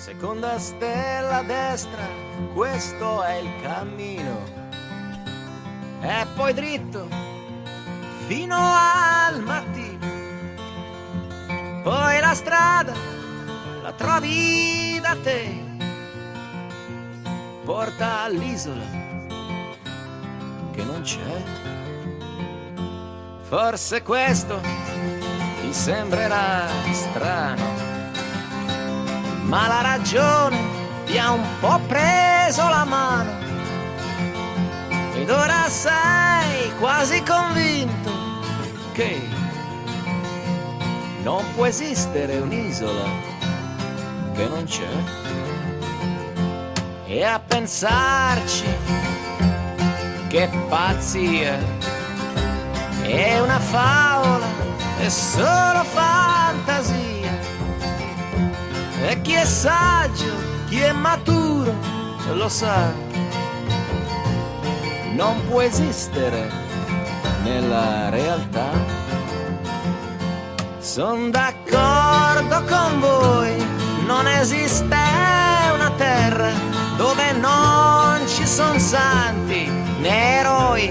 Seconda stella a destra, questo è il cammino. E poi dritto fino al mattino. Poi la strada la trovi da te, porta all'isola che non c'è. Forse questo ti sembrerà strano, ma la ragione ti ha un po' preso la mano ed ora sei quasi convinto che non può esistere un'isola che non c'è. E a pensarci, che pazzia, è una favola, è solo fantasia. E chi è saggio, chi è maturo, lo sa, non può esistere nella realtà. Son d'accordo con voi, non esiste una terra dove non ci son santi né eroi.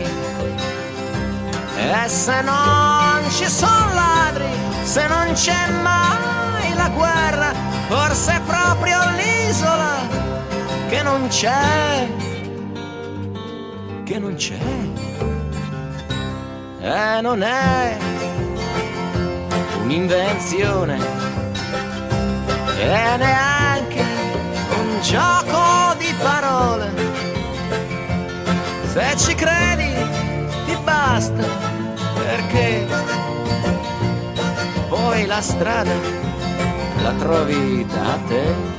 E se non ci son ladri, se non c'è mai la guerra, forse è proprio l'isola che non c'è, che non c'è. E non è un'invenzione e neanche un gioco di parole. Se ci credi ti basta, perché poi la strada la trovi da te.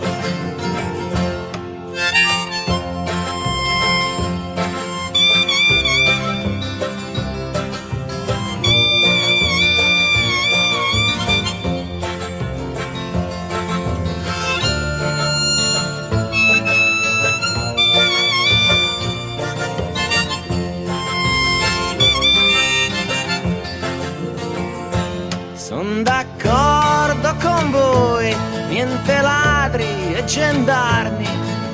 Son d'accordo con voi, niente ladri e gendarmi,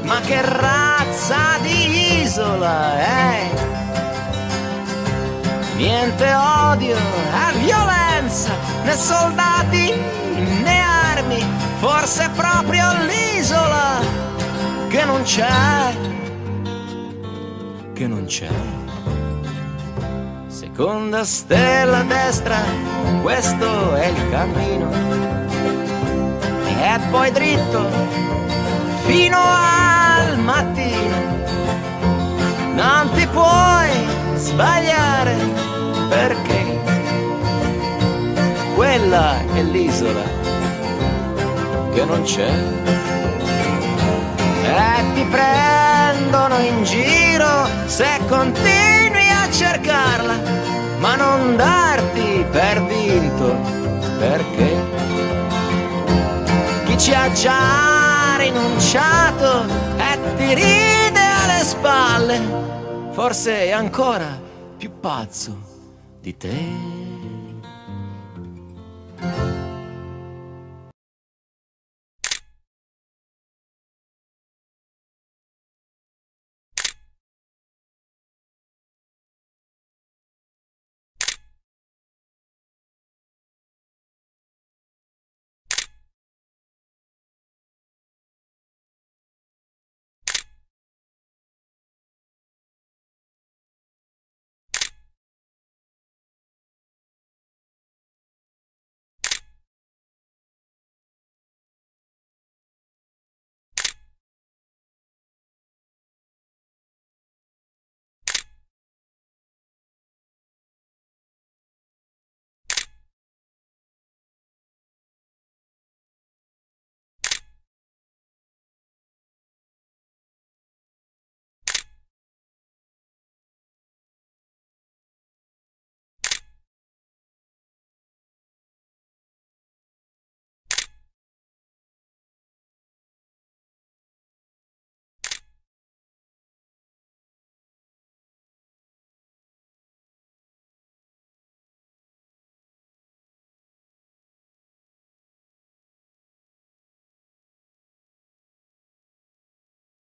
ma che razza di isola è? Niente odio e violenza, né soldati né armi, forse è proprio l'isola che non c'è, che non c'è. Seconda stella a destra, questo è il cammino. E poi dritto fino al mattino. Non ti puoi sbagliare, perché quella è l'isola che non c'è. E ti prendono in giro se continui a cercarla, ma non darti per vinto, perché chi ci ha già rinunciato e ti ride alle spalle, forse è ancora più pazzo di te.